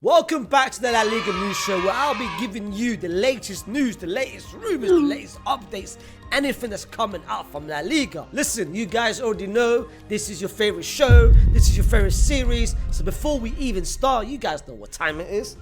Welcome back to the La Liga News Show, where I'll be giving you the latest news, the latest rumors, the latest updates, anything that's coming out from La Liga. Listen, you guys already know this is your favorite show, this is your favorite series, so before we even start, you guys know what time it is.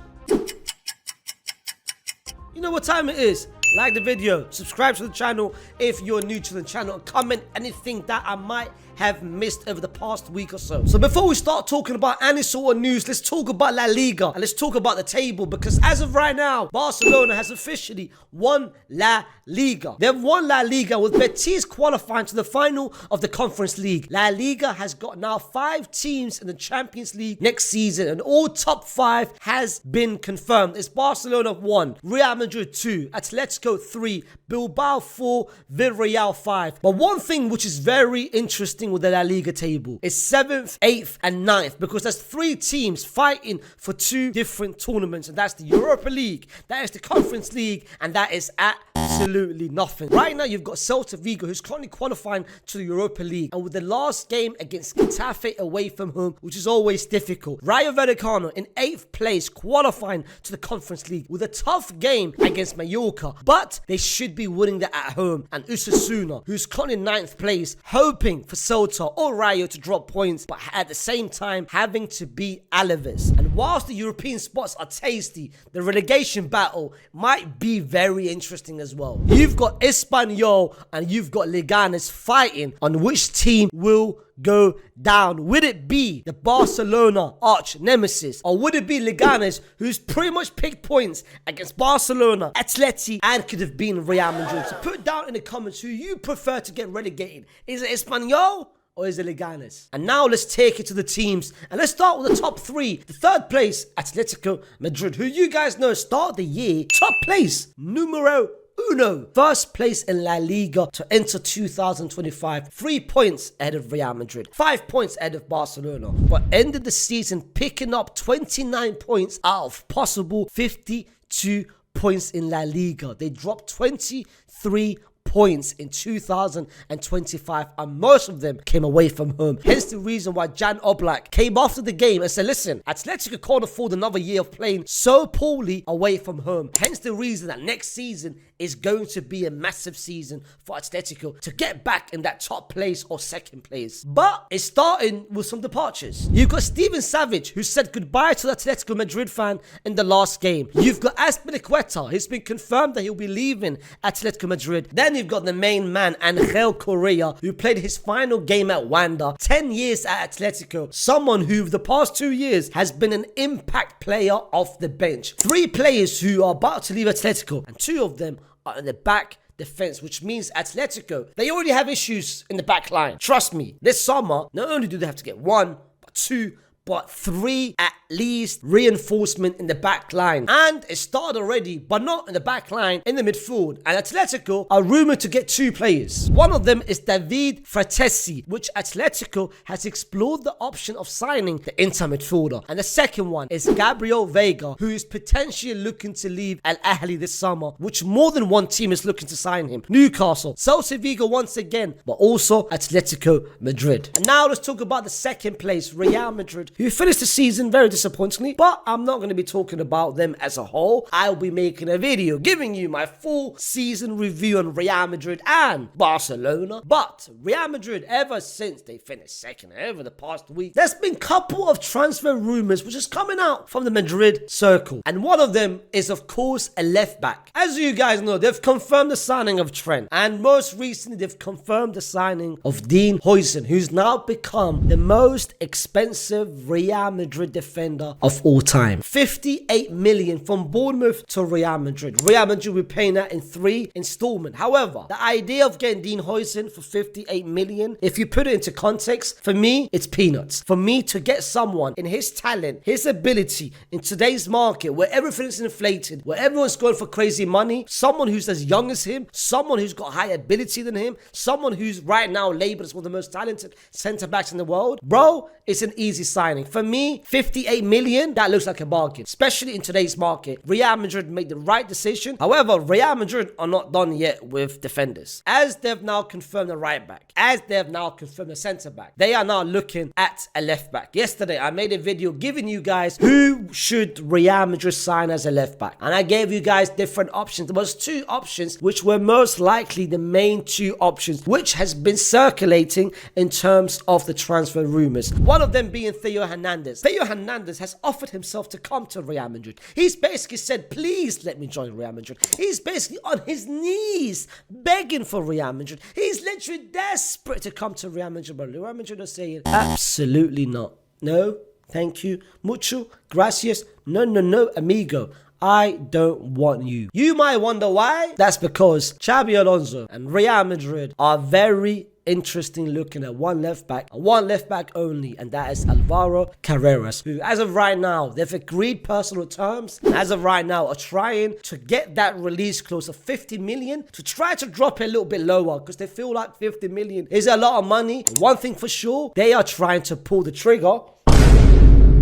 You know what time it is. Like the video, subscribe to the channel if you're new to the channel, and comment anything that I might have missed over the past week or so. So before we start talking about any sort of news, let's talk about La Liga and let's talk about the table, because as of right now, Barcelona has officially won La Liga. They've won La Liga with Betis qualifying to the final of the Conference League. La Liga has got now 5 teams in the Champions League next season, and all top 5 has been confirmed. It's Barcelona 1, Real Madrid 2, Atletico 3, Bilbao 4, Villarreal 5. But one thing which is very interesting with the La Liga table is 7th, 8th and 9th, because there's 3 teams fighting for 2 different tournaments, and that's the Europa League, that is the Conference League, and that is absolutely nothing. Right now you've got Celta Vigo, who's currently qualifying to the Europa League, and with the last game against Getafe away from home, which is always difficult. Rayo Vallecano in 8th place qualifying to the Conference League with a tough game against Mallorca, but they should be winning that at home. And Osasuna, who's currently in 9th place, hoping for Celta or Rayo to drop points, but at the same time having to beat Alaves. And whilst the European spots are tasty, the relegation battle might be very interesting as well. You've got Espanyol and you've got Leganes fighting on which team will go down. Would it be the Barcelona arch nemesis, or would it be Leganes, who's pretty much picked points against Barcelona, Atleti, and could have been Real Madrid? So put down in the comments who you prefer to get relegated. Is it Espanyol or is it Leganes? And now let's take it to the teams, and let's start with the top 3. The 3rd place, Atletico Madrid, who you guys know start the year top place, numero uno, 1st place in La Liga to enter 2025, 3 points ahead of Real Madrid, 5 points ahead of Barcelona, but ended the season picking up 29 points out of possible 52 points in La Liga. They dropped 23 points in 2025, and most of them came away from home. Hence the reason why Jan Oblak came after the game and said, listen, Atletico can't afford another year of playing so poorly away from home. Hence the reason that next season is going to be a massive season for Atletico to get back in that top place or 2nd place. But it's starting with some departures. You've got Steven Savage, who said goodbye to the Atletico Madrid fan in the last game. You've got Azpilicueta, it's been confirmed that he'll be leaving Atletico Madrid. Then you've got the main man, Angel Correa, who played his final game at Wanda, 10 years at Atletico, someone who the past 2 years has been an impact player off the bench. 3 players who are about to leave Atletico, and 2 of them are in the back defense, which means Atletico, they already have issues in the back line. Trust me, this summer, not only do they have to get 1, but 2, but 3 at least reinforcement in the back line. And it started already, but not in the back line, in the midfield. And Atletico are rumored to get 2 players. One of them is David Fratesi, which Atletico has explored the option of signing the Inter midfielder. And the second one is Gabriel Vega, who is potentially looking to leave Al Ahly this summer, which more than one team is looking to sign him. Newcastle, Celta Vigo once again, but also Atletico Madrid. And now let's talk about the 2nd place, Real Madrid, who finished the season very disappointingly, but I'm not going to be talking about them as a whole. I'll be making a video giving you my full season review on Real Madrid and Barcelona. But Real Madrid, ever since they finished 2nd over the past week, there's been a couple of transfer rumors which is coming out from the Madrid circle, and one of them is of course a left back. As you guys know, they've confirmed the signing of Trent, and most recently they've confirmed the signing of Dean Huijsen, who's now become the most expensive Real Madrid defender of all time. 58 million from Bournemouth to Real Madrid. Real Madrid will be paying that in 3 installments. However, the idea of getting Dean Huijsen for 58 million, if you put it into context, for me, it's peanuts. For me to get someone in his talent, his ability in today's market where everything's inflated, where everyone's going for crazy money, someone who's as young as him, someone who's got high ability than him, someone who's right now labeled as one of the most talented centre backs in the world, bro, it's an easy signing. For me, 58 58 million, that looks like a bargain, especially in today's market. Real Madrid made the right decision. However, Real Madrid are not done yet with defenders, as they've now confirmed the right back, as they've now confirmed the centre back. They are now looking at a left back. Yesterday, I made a video giving you guys who should Real Madrid sign as a left back, and I gave you guys different options. There was 2 options which were most likely the main 2 options which has been circulating in terms of the transfer rumours. One of them being Theo Hernandez. Theo Hernandez has offered himself to come to Real Madrid. He's basically said, please let me join Real Madrid. He's basically on his knees begging for Real Madrid. He's literally desperate to come to Real Madrid, but Real Madrid are saying absolutely not. No, thank you. Mucho gracias. No, no, no, amigo. I don't want you. You might wonder why. That's because Xabi Alonso and Real Madrid are very interesting looking at one left back only, and that is Alvaro Carreras, who as of right now, they've agreed personal terms, and as of right now are trying to get that release clause of 50 million to try to drop it a little bit lower, because they feel like 50 million is a lot of money. One thing for sure, they are trying to pull the trigger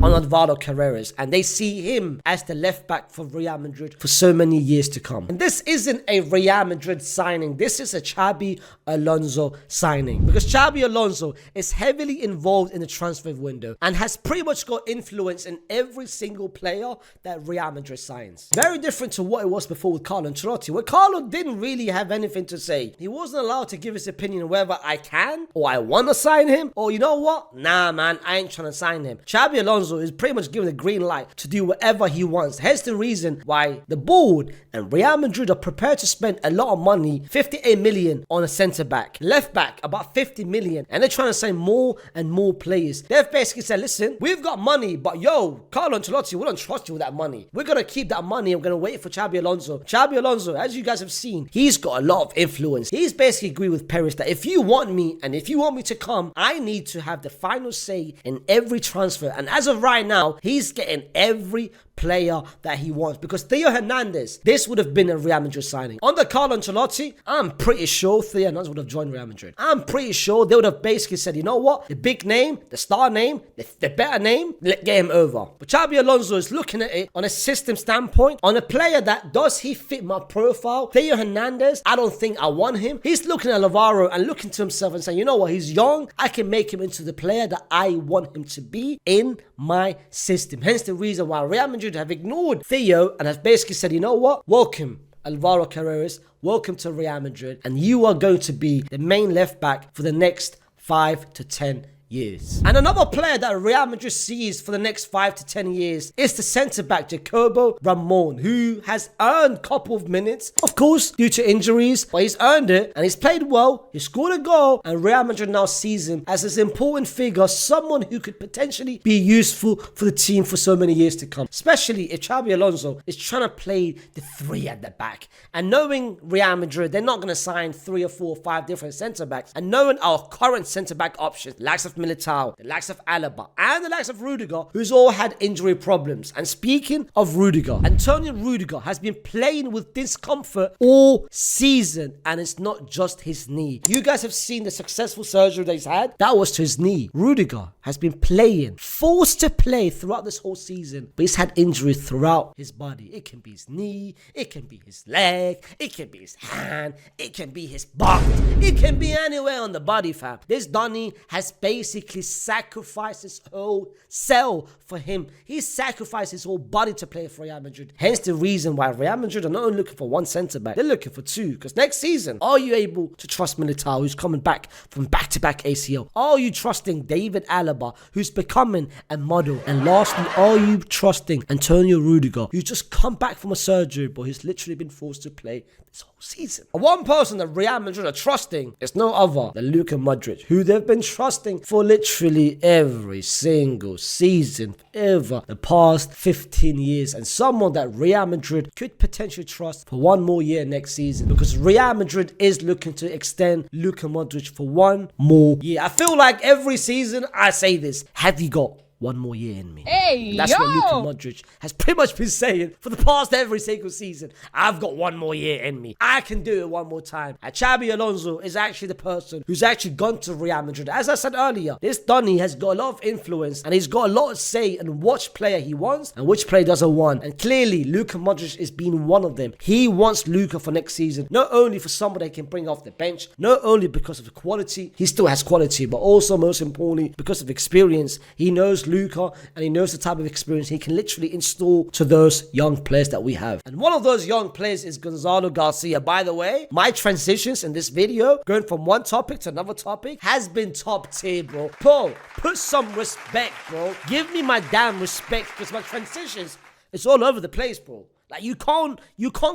on Alvaro Carreras, and they see him as the left back for Real Madrid for so many years to come. And this isn't a Real Madrid signing, this is a Xabi Alonso signing, because Xabi Alonso is heavily involved in the transfer window and has pretty much got influence in every single player that Real Madrid signs. Very different to what it was before with Carlo Ancelotti, where Carlo didn't really have anything to say. He wasn't allowed to give his opinion on whether I can or I want to sign him, or you know what, nah man, I ain't trying to sign him. Xabi Alonso is pretty much given the green light to do whatever he wants. Hence the reason why the board and Real Madrid are prepared to spend a lot of money, 58 million on a centre back. Left back, about 50 million. And they're trying to sign more and more players. They've basically said, listen, we've got money, but yo, Carlo Ancelotti, we don't trust you with that money. We're going to keep that money and we're going to wait for Xabi Alonso. Xabi Alonso, as you guys have seen, he's got a lot of influence. He's basically agreed with Perez that if you want me and if you want me to come, I need to have the final say in every transfer. And as of right now, he's getting every player that he wants, because Theo Hernandez, this would have been a Real Madrid signing. Under Carlo Ancelotti, I'm pretty sure Theo Hernandez would have joined Real Madrid. I'm pretty sure they would have basically said, you know what, the big name, the star name, the better name, let's get him over. But Xabi Alonso is looking at it on a system standpoint, on a player that, does he fit my profile? Theo Hernandez, I don't think I want him. He's looking at Alvaro and looking to himself and saying, you know what, he's young, I can make him into the player that I want him to be in my system. Hence the reason why Real Madrid have ignored Theo and have basically said, you know what, welcome Alvaro Carreras, welcome to Real Madrid, and you are going to be the main left back for the next 5 to 10 years. And another player that Real Madrid sees for the next 5 to 10 years is the centre-back Jacobo Ramon, who has earned a couple of minutes, of course, due to injuries, but he's earned it and he's played well, he scored a goal, and Real Madrid now sees him as this important figure, someone who could potentially be useful for the team for so many years to come, especially if Xabi Alonso is trying to play the 3 at the back. And knowing Real Madrid, they're not going to sign 3 or 4 or 5 different centre-backs, and knowing our current centre-back options, likes of Militao, the likes of Alaba, and the likes of Rüdiger, who's all had injury problems. And speaking of Rüdiger, Antonio Rüdiger has been playing with discomfort all season, and it's not just his knee. You guys have seen the successful surgery that he's had. That was to his knee. Rüdiger has been playing, forced to play throughout this whole season, but he's had injuries throughout his body. It can be his knee, it can be his leg, it can be his hand, it can be his butt, it can be anywhere on the body, fam. This Donny has basically sacrificed his whole cell for him. He sacrificed his whole body to play for Real Madrid. Hence the reason why Real Madrid are not only looking for one centre-back, they're looking for 2. Because next season, are you able to trust Militao, who's coming back from back-to-back ACL? Are you trusting David Alaba, who's becoming a model? And lastly, are you trusting Antonio Rüdiger, who's just come back from a surgery, but he's literally been forced to play this whole season? One person that Real Madrid are trusting is no other than Luka Modric, who they've been trusting for literally every single season ever the past 15 years, and someone that Real Madrid could potentially trust for 1 more year next season, because Real Madrid is looking to extend Luka Modric for 1 more year. I feel like every season I say this, have you got one more year in me. Hey, and that's what Luka Modric has pretty much been saying for the past every single season. I've got one more year in me. I can do it one more time. And Xabi Alonso is actually the person who's actually gone to Real Madrid. As I said earlier, this Donny has got a lot of influence and he's got a lot to say in which player he wants and which player doesn't want. And clearly, Luka Modric is being one of them. He wants Luka for next season, not only for somebody they can bring off the bench, not only because of the quality, he still has quality, but also most importantly, because of experience. He knows Luka and he knows the type of experience he can literally install to those young players that we have. And one of those young players is Gonzalo Garcia. By the way, my transitions in this video, going from one topic to another topic, has been top tier, bro. Bro, put some respect, bro. Give me my damn respect, because my transitions, it's all over the place, bro. Like, you can't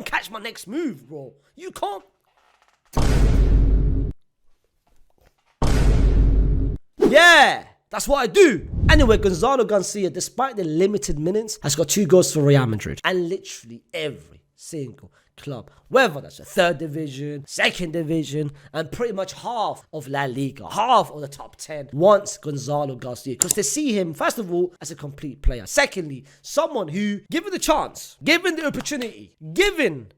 catch my next move, bro. You can't. Yeah, that's what I do. Anyway, Gonzalo Garcia, despite the limited minutes, has got 2 goals for Real Madrid. And literally every single club, whether that's the 3rd division, 2nd division, and pretty much half of La Liga, half of the top 10, wants Gonzalo Garcia. Because they see him, first of all, as a complete player. Secondly, someone who, given the chance, given the opportunity, given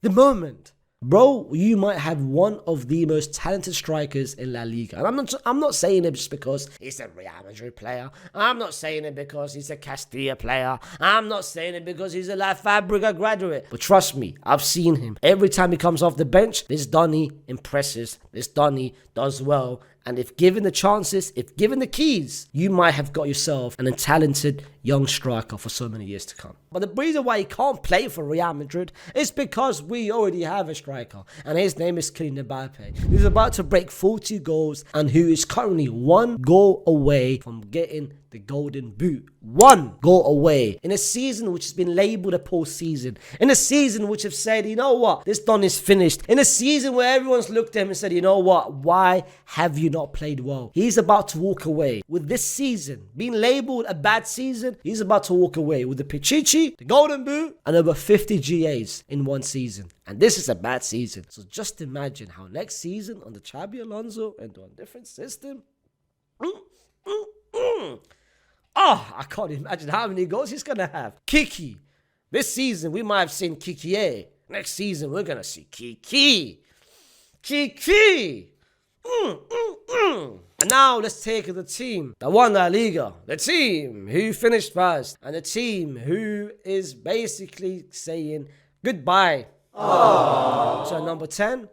the moment, bro, you might have one of the most talented strikers in La Liga. And I'm not saying it just because he's a Real Madrid player. I'm not saying it because he's a Castilla player. I'm not saying it because he's a La Fabrica graduate. But trust me, I've seen him. Every time he comes off the bench, this Donny impresses. This Donny does well. And if given the chances, if given the keys, you might have got yourself an talented young striker for so many years to come. But the reason why he can't play for Real Madrid is because we already have a striker. And his name is Kylian Mbappe, who's about to break 40 goals and who is currently 1 goal away from getting the golden boot. 1 goal away in a season which has been labelled a poor season. In a season which have said, you know what, this Don is finished. In a season where everyone's looked at him and said, you know what, why have you not played well? He's about to walk away. With this season being labelled a bad season, he's about to walk away with the Pichichi, the golden boot, and over 50 GAs in one season. And this is a bad season. So just imagine how next season under Xabi Alonso and on a different system, I can't imagine how many goals he's going to have. Kiki. This season, we might have seen Kiki. Next season, we're going to see Kiki. Kiki. And now, let's take the team that won La Liga. The team who finished first. And the team who is basically saying goodbye to number 10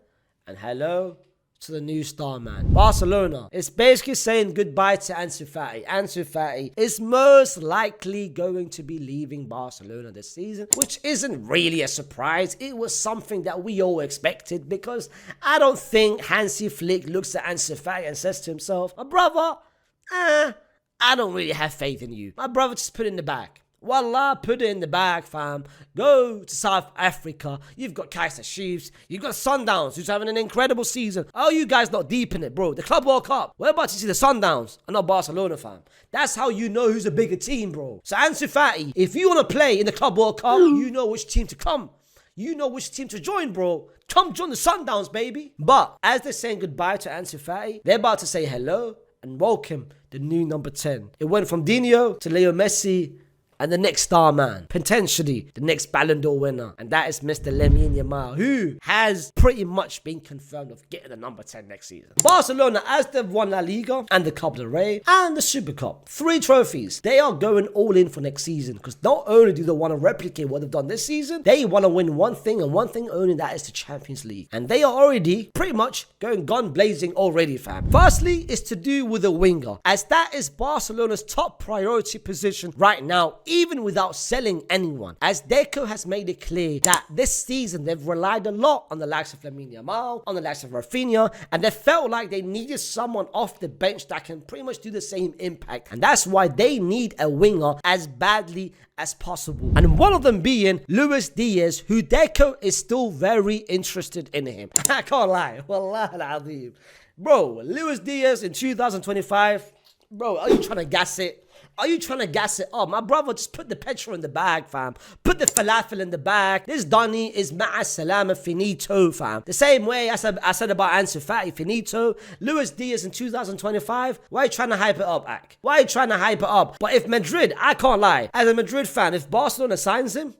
and hello to the new star man. Barcelona is basically saying goodbye to Ansu Fati. Ansu Fati is most likely going to be leaving Barcelona this season, which isn't really a surprise. It was something that we all expected, because I don't think Hansi Flick looks at Ansu Fati and says to himself, my brother, I don't really have faith in you. My brother, just put it in the back. Wallah, put it in the bag, fam. Go to South Africa. You've got Kaiser Chiefs. You've got Sundowns, who's having an incredible season. Oh, you guys not deep in it, bro. The Club World Cup. We're about to see the Sundowns and not Barcelona, fam. That's how you know who's a bigger team, bro. So Ansu Fati, if you want to play in the Club World Cup, you know which team to come. You know which team to join, bro. Come join the Sundowns, baby. But as they're saying goodbye to Ansu Fati, they're about to say hello and welcome the new number 10. It went from Dino to Leo Messi, and the next star man, potentially the next Ballon d'Or winner, and that is Mr. Lamine Yamal, who has pretty much been confirmed of getting the number 10 next season. Barcelona, as they've won La Liga and the Copa del Rey and the Super Cup, 3 trophies, they are going all in for next season, because not only do they want to replicate what they've done this season, they want to win one thing and one thing only, that is the Champions League. And they are already pretty much going gun blazing already, fam. Firstly, is to do with a winger, as that is Barcelona's top priority position right now, even without selling anyone, as Deco has made it clear that this season they've relied a lot on the likes of Lamine Yamal, on the likes of Rafinha, and they felt like they needed someone off the bench that can pretty much do the same impact, and that's why they need a winger as badly as possible, and one of them being Luis Diaz, who Deco is still very interested in him. I can't lie, wallah al-azim. Bro, Luis Diaz in 2025, bro, are you trying to gas it? Are you trying to gas it up? My brother, just put the petrol in the bag, fam. Put the falafel in the bag. This Donny is ma'a salama finito, fam. The same way I said about Ansu Fati, finito. Luis Diaz in 2025. Why are you trying to hype it up, Ak? Why are you trying to hype it up? But if Madrid, I can't lie, as a Madrid fan, if Barcelona signs him,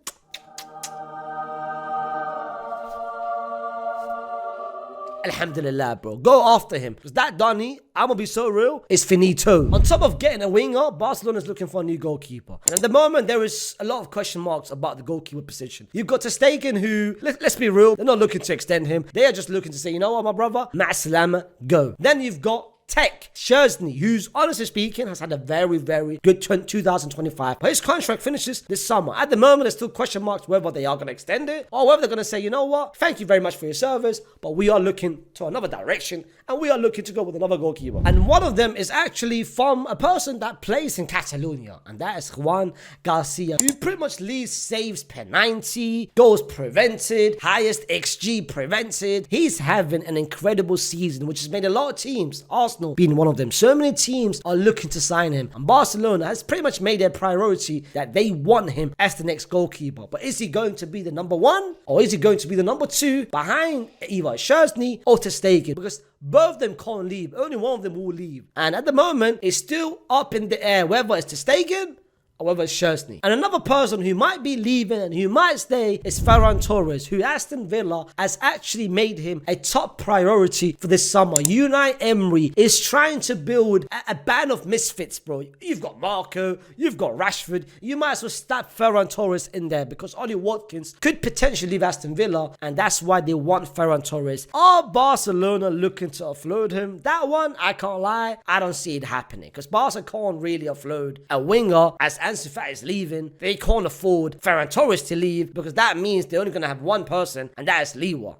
alhamdulillah, bro. Go after him. Because that Donny, I'm going to be so real, is finito. On top of getting a winger, Barcelona's looking for a new goalkeeper. And at the moment, there is a lot of question marks about the goalkeeper position. You've got Ter Stegen, who, let's be real, they're not looking to extend him. They are just looking to say, you know what, my brother? Ma'asalama, go. Then you've got Tech Szczesny, who's honestly speaking has had a very, very good 2025, but his contract finishes this summer. At the moment, there's still question marks whether they are going to extend it or whether they're going to say, you know what, thank you very much for your service, but we are looking to another direction and we are looking to go with another goalkeeper. And one of them is actually from a person that plays in Catalonia, and that is Joan Garcia, who pretty much leads saves per 90, goals prevented, highest XG prevented. He's having an incredible season, which has made a lot of teams, Arsenal being one of them. So many teams are looking to sign him, and Barcelona has pretty much made their priority that they want him as the next goalkeeper. But is he going to be the number one, or is he going to be the number two behind either Szczesny or Ter Stegen? Because both of them can't leave. Only one of them will leave. And at the moment, it's still up in the air whether it's Ter Stegen or whether it's Szczesny. And another person who might be leaving and who might stay is Ferran Torres, who Aston Villa has actually made him a top priority for this summer. Unai Emery is trying to build a band of misfits, bro. You've got Marco, you've got Rashford. You might as well start Ferran Torres in there because Ollie Watkins could potentially leave Aston Villa, and that's why they want Ferran Torres. Are Barcelona looking to offload him? That one, I can't lie, I don't see it happening because Barca can't really offload a winger as Ansu Fati is leaving. They can't afford Ferran Torres to leave because that means they're only going to have one person, and that is Lewa.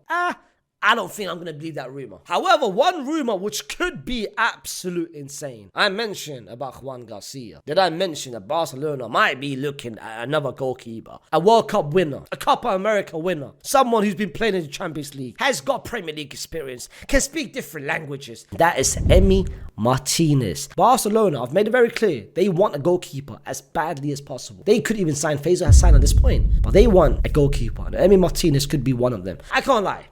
I don't think I'm going to believe that rumor. However, one rumor which could be absolute insane. I mentioned about Joan Garcia. Did I mention that Barcelona might be looking at another goalkeeper? A World Cup winner, a Copa America winner, someone who's been playing in the Champions League, has got Premier League experience, can speak different languages. That is Emi Martinez. Barcelona, I've made it very clear, they want a goalkeeper as badly as possible. They could even sign Faysal has signed at this point, but they want a goalkeeper, and Emi Martinez could be one of them. I can't lie.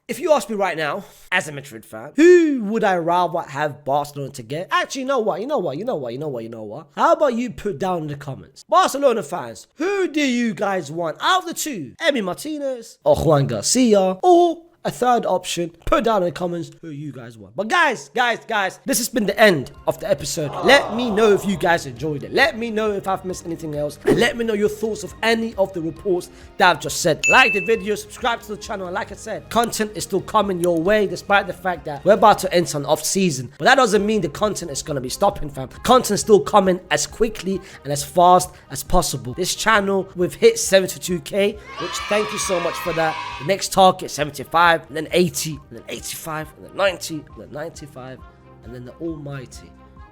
If you ask me right now, as a Madrid fan, who would I rather have Barcelona to get? Actually, you know what? How about you put down in the comments? Barcelona fans, who do you guys want out of the two? Emi Martinez or Joan Garcia, or a third option? Put down in the comments who you guys want. But guys, this has been the end of the episode. Let me know if you guys enjoyed it. Let me know if I've missed anything else. And let me know your thoughts of any of the reports that I've just said. Like the video, subscribe to the channel. And like I said, content is still coming your way despite the fact that we're about to enter an off season. But that doesn't mean the content is going to be stopping, fam. Content is still coming as quickly and as fast as possible. This channel, we've hit 72k, which thank you so much for that. The next target, 75. And then 80, and then 85, and then 90, and then 95, and then the almighty,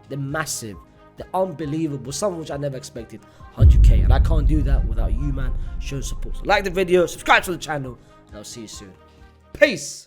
the massive, the unbelievable, something which I never expected, 100k. And I can't do that without you, man, showing support. So like the video, subscribe to the channel, and I'll see you soon. Peace.